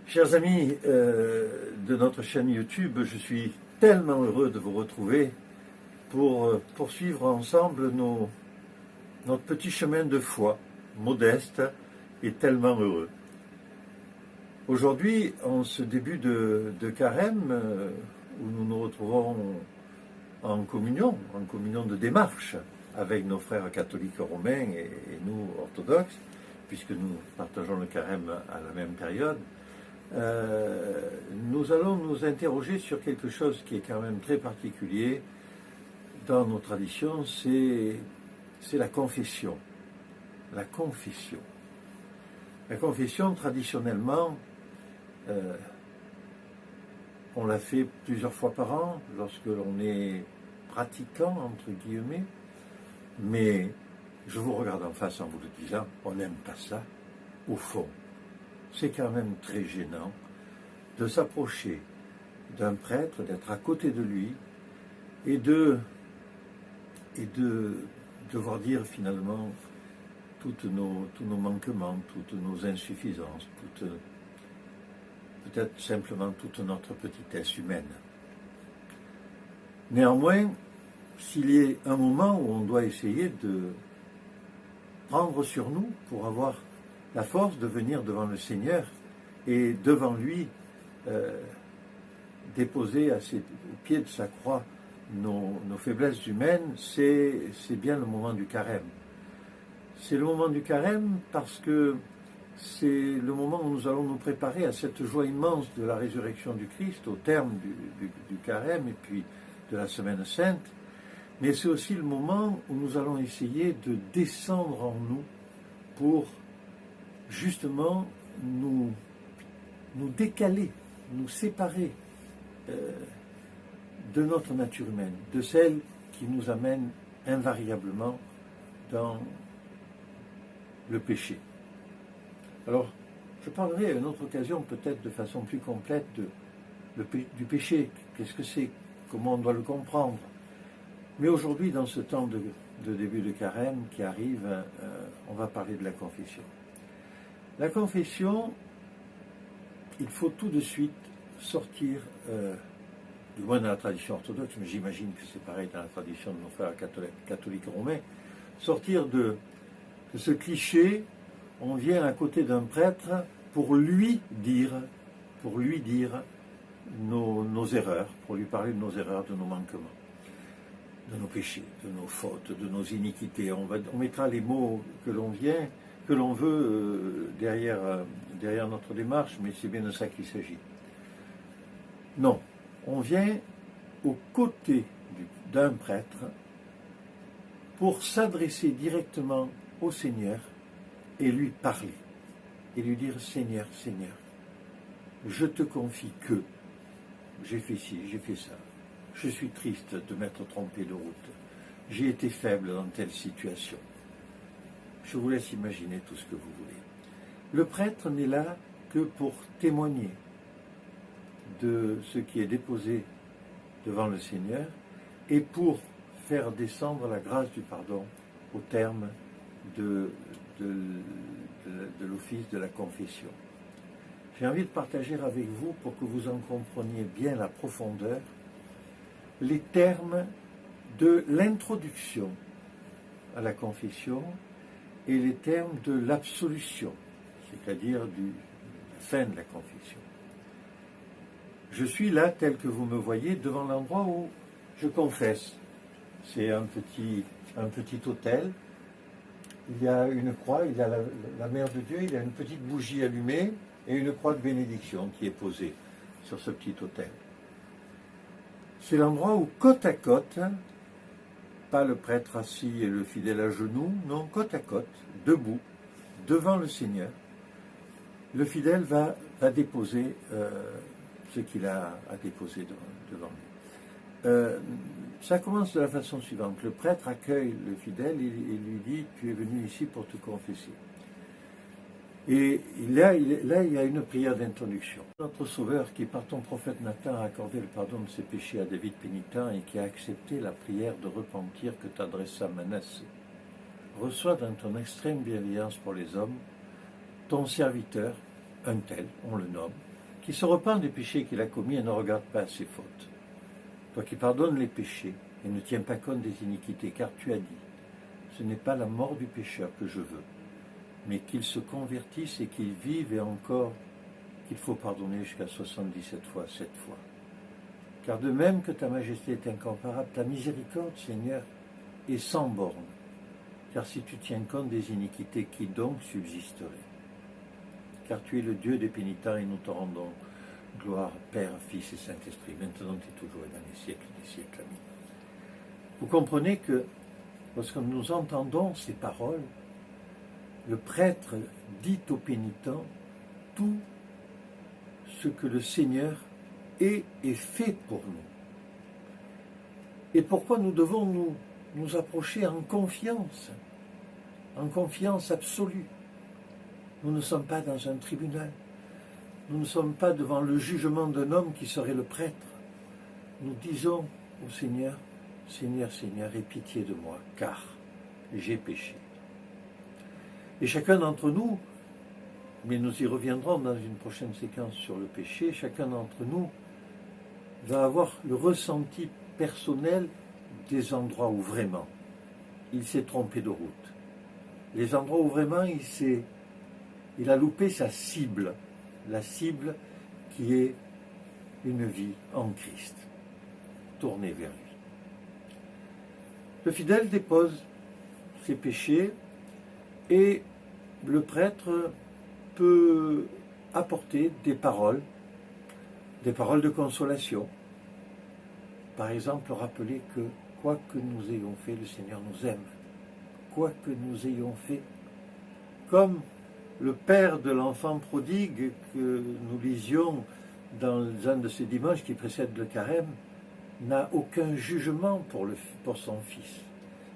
Chers amis de notre chaîne YouTube, je suis tellement heureux de vous retrouver pour poursuivre ensemble notre petit chemin de foi, modeste et tellement heureux. Aujourd'hui, en ce début de carême, où nous nous retrouvons en communion de démarche avec nos frères catholiques romains et nous orthodoxes, puisque nous partageons le carême à la même période, nous allons nous interroger sur quelque chose qui est quand même très particulier dans nos traditions, c'est la confession. La confession. La confession, traditionnellement, on la fait plusieurs fois par an, lorsque l'on est pratiquant, entre guillemets, mais je vous regarde en face en vous le disant, on n'aime pas ça, au fond. C'est quand même très gênant de s'approcher d'un prêtre, d'être à côté de lui et de devoir dire finalement tous nos manquements, toutes nos insuffisances, peut-être simplement toute notre petitesse humaine. Néanmoins, s'il y a un moment où on doit essayer de prendre sur nous pour avoir la force de venir devant le Seigneur et devant lui déposer au pied de sa croix nos faiblesses humaines, c'est bien le moment du carême. C'est le moment du carême parce que c'est le moment où nous allons nous préparer à cette joie immense de la résurrection du Christ au terme du carême et puis de la Semaine Sainte, mais c'est aussi le moment où nous allons essayer de descendre en nous pour justement nous décaler, nous séparer de notre nature humaine, de celle qui nous amène invariablement dans le péché. Alors, je parlerai à une autre occasion, peut-être de façon plus complète, du péché. Qu'est-ce que c'est? Comment on doit le comprendre? Mais aujourd'hui, dans ce temps de début de carême qui arrive, on va parler de la confession. La confession, il faut tout de suite sortir, du moins dans la tradition orthodoxe, mais j'imagine que c'est pareil dans la tradition de nos frères catholiques romains, sortir de ce cliché, on vient à côté d'un prêtre pour lui dire nos erreurs, pour lui parler de nos erreurs, de nos manquements, de nos péchés, de nos fautes, de nos iniquités. On mettra les mots que l'on veut derrière notre démarche, mais c'est bien de ça qu'il s'agit. Non, on vient aux côtés d'un prêtre pour s'adresser directement au Seigneur et lui parler, et lui dire « Seigneur, Seigneur, je te confie que j'ai fait ci, j'ai fait ça, je suis triste de m'être trompé de route, j'ai été faible dans telle situation. » Je vous laisse imaginer tout ce que vous voulez. Le prêtre n'est là que pour témoigner de ce qui est déposé devant le Seigneur et pour faire descendre la grâce du pardon au terme de l'office de la confession. J'ai envie de partager avec vous, pour que vous en compreniez bien la profondeur, les termes de l'introduction à la confession et les termes de l'absolution, c'est-à-dire de la fin de la confession. Je suis là, tel que vous me voyez, devant l'endroit où je confesse. C'est un petit autel. Il y a une croix, il y a la Mère de Dieu, il y a une petite bougie allumée et une croix de bénédiction qui est posée sur ce petit autel. C'est l'endroit où, côte à côte, pas le prêtre assis et le fidèle à genoux, non, côte à côte, debout, devant le Seigneur, le fidèle va déposer ce qu'il a à déposer devant lui. Ça commence de la façon suivante. Le prêtre accueille le fidèle et lui dit « Tu es venu ici pour te confesser ». Et là, il y a une prière d'introduction. Notre Sauveur, qui par ton prophète Nathan a accordé le pardon de ses péchés à David pénitent et qui a accepté la prière de repentir que t'adressa Manassé, reçois dans ton extrême bienveillance pour les hommes ton serviteur, un tel, on le nomme, qui se repent des péchés qu'il a commis et ne regarde pas ses fautes. Toi qui pardonnes les péchés et ne tiens pas compte des iniquités, car tu as dit, ce n'est pas la mort du pécheur que je veux, mais qu'il se convertisse et qu'il vive, et encore qu'il faut pardonner jusqu'à 77 fois, 7 fois. Car de même que ta majesté est incomparable, ta miséricorde, Seigneur, est sans borne. Car si tu tiens compte des iniquités, qui donc subsisterait? Car tu es le Dieu des pénitents et nous te rendons gloire, Père, Fils et Saint-Esprit, maintenant et toujours et dans les siècles des siècles. Amen. Vous comprenez que lorsque nous entendons ces paroles, le prêtre dit aux pénitents tout ce que le Seigneur est et fait pour nous. Et pourquoi nous devons nous approcher en confiance absolue. Nous ne sommes pas dans un tribunal. Nous ne sommes pas devant le jugement d'un homme qui serait le prêtre. Nous disons au Seigneur, Seigneur, Seigneur, aie pitié de moi, car j'ai péché. Et chacun d'entre nous, mais nous y reviendrons dans une prochaine séquence sur le péché, chacun d'entre nous va avoir le ressenti personnel des endroits où vraiment il s'est trompé de route. Les endroits où vraiment il a loupé sa cible, la cible qui est une vie en Christ, tournée vers lui. Le fidèle dépose ses péchés et le prêtre peut apporter des paroles de consolation. Par exemple, rappeler que quoi que nous ayons fait, le Seigneur nous aime. Quoi que nous ayons fait, comme le père de l'enfant prodigue que nous lisions dans un de ces dimanches qui précèdent le carême, n'a aucun jugement pour son fils.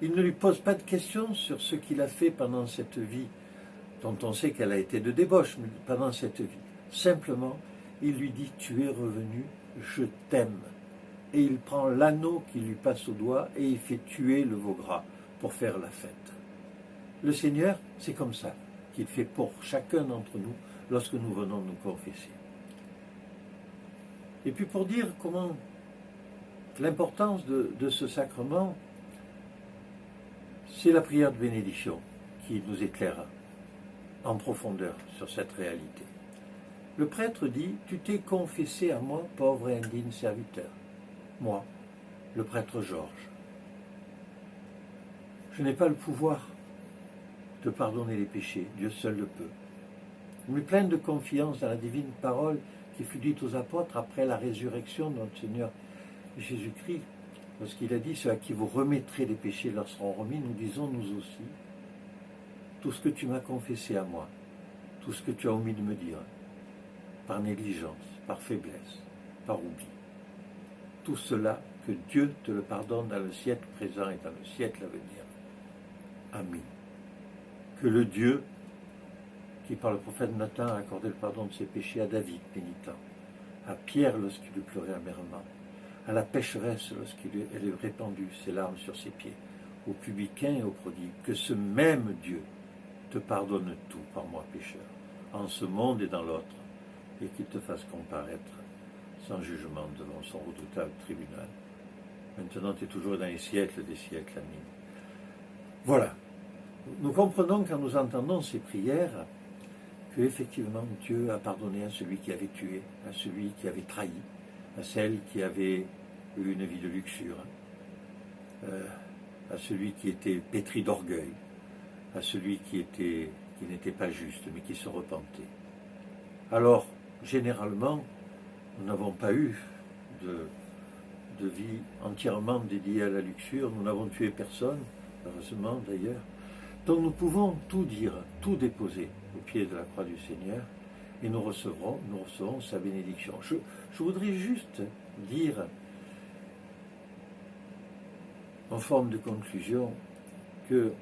Il ne lui pose pas de questions sur ce qu'il a fait pendant cette vie, dont on sait qu'elle a été de débauche, mais pendant cette vie. Simplement, il lui dit, tu es revenu, je t'aime. Et il prend l'anneau qui lui passe au doigt et il fait tuer le veau gras pour faire la fête. Le Seigneur, c'est comme ça qu'il fait pour chacun d'entre nous lorsque nous venons nous confesser. Et puis pour dire comment l'importance de ce sacrement, c'est la prière de bénédiction qui nous éclaire en profondeur sur cette réalité. Le prêtre dit, tu t'es confessé à moi, pauvre et indigne serviteur. Moi, le prêtre Georges. Je n'ai pas le pouvoir de pardonner les péchés, Dieu seul le peut. Mais plein de confiance dans la divine parole qui fut dite aux apôtres après la résurrection de notre Seigneur Jésus-Christ, lorsqu'il a dit, ceux à qui vous remettrez les péchés leur seront remis, nous disons nous aussi, tout ce que tu m'as confessé à moi, tout ce que tu as omis de me dire, par négligence, par faiblesse, par oubli, tout cela, que Dieu te le pardonne dans le siècle présent et dans le siècle à venir. Amen. Que le Dieu qui par le prophète Nathan a accordé le pardon de ses péchés à David, pénitent, à Pierre lorsqu'il eut pleuré amèrement, à la pécheresse lorsqu'elle eut répandu ses larmes sur ses pieds, aux publicains et aux prodigues, que ce même Dieu te pardonne tout par moi pécheur, en ce monde et dans l'autre, et qu'il te fasse comparaître sans jugement devant son redoutable tribunal, maintenant et toujours dans les siècles des siècles. Amen. Voilà. Nous comprenons quand nous entendons ces prières que effectivement Dieu a pardonné à celui qui avait tué, à celui qui avait trahi, à celle qui avait eu une vie de luxure, à celui qui était pétri d'orgueil, à celui qui n'était pas juste mais qui se repentait. Alors, généralement, nous n'avons pas eu de vie entièrement dédiée à la luxure, nous n'avons tué personne, heureusement d'ailleurs. Donc nous pouvons tout dire, tout déposer au pied de la croix du Seigneur et nous recevons sa bénédiction. Je voudrais juste dire, en forme de conclusion, que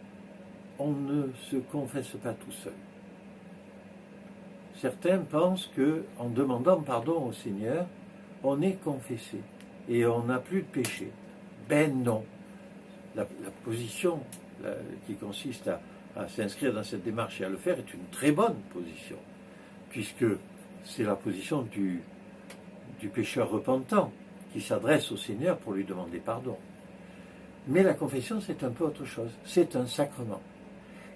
on ne se confesse pas tout seul. Certains pensent qu'en demandant pardon au Seigneur, on est confessé et on n'a plus de péché. Ben non. La position qui consiste à s'inscrire dans cette démarche et à le faire est une très bonne position, puisque c'est la position du pécheur repentant qui s'adresse au Seigneur pour lui demander pardon. Mais la confession, c'est un peu autre chose. C'est un sacrement.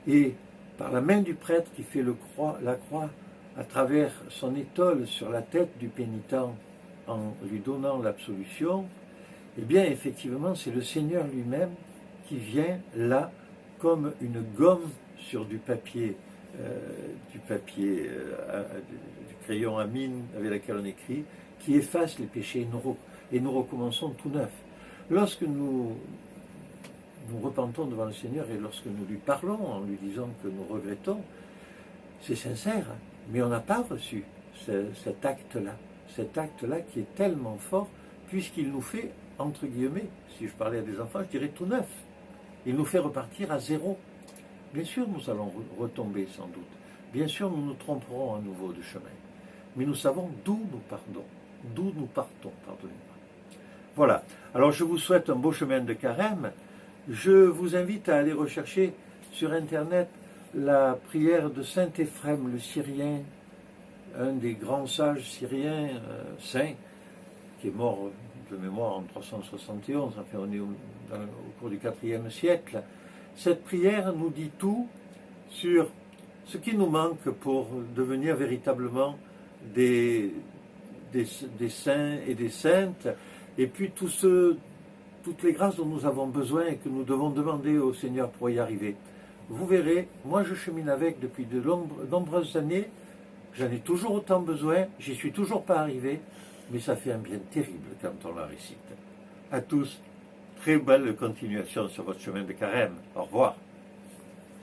Et par la main du prêtre qui fait la croix à travers son étole sur la tête du pénitent en lui donnant l'absolution, eh bien, effectivement, c'est le Seigneur lui-même qui vient là comme une gomme sur du papier, du crayon à mine avec lequel on écrit, qui efface les péchés et nous recommençons tout neuf. Lorsque nous repentons devant le Seigneur et lorsque nous lui parlons en lui disant que nous regrettons, c'est sincère, mais on n'a pas reçu cet acte-là qui est tellement fort puisqu'il nous fait, entre guillemets, si je parlais à des enfants, je dirais tout neuf. Il nous fait repartir à zéro. Bien sûr, nous allons retomber sans doute. Bien sûr, nous nous tromperons à nouveau de chemin. Mais nous savons d'où nous partons, pardonnez-moi. Voilà. Alors, je vous souhaite un beau chemin de carême. Je vous invite à aller rechercher sur Internet la prière de saint Éphrem, le Syrien, un des grands sages syriens, saint, qui est mort de mémoire en 371, enfin on est au cours du IVe siècle. Cette prière nous dit tout sur ce qui nous manque pour devenir véritablement des saints et des saintes, et puis toutes les grâces dont nous avons besoin et que nous devons demander au Seigneur pour y arriver. Vous verrez, moi je chemine avec depuis de nombreuses années, j'en ai toujours autant besoin, j'y suis toujours pas arrivé, mais ça fait un bien terrible quand on la récite. À tous, très belle continuation sur votre chemin de carême. Au revoir.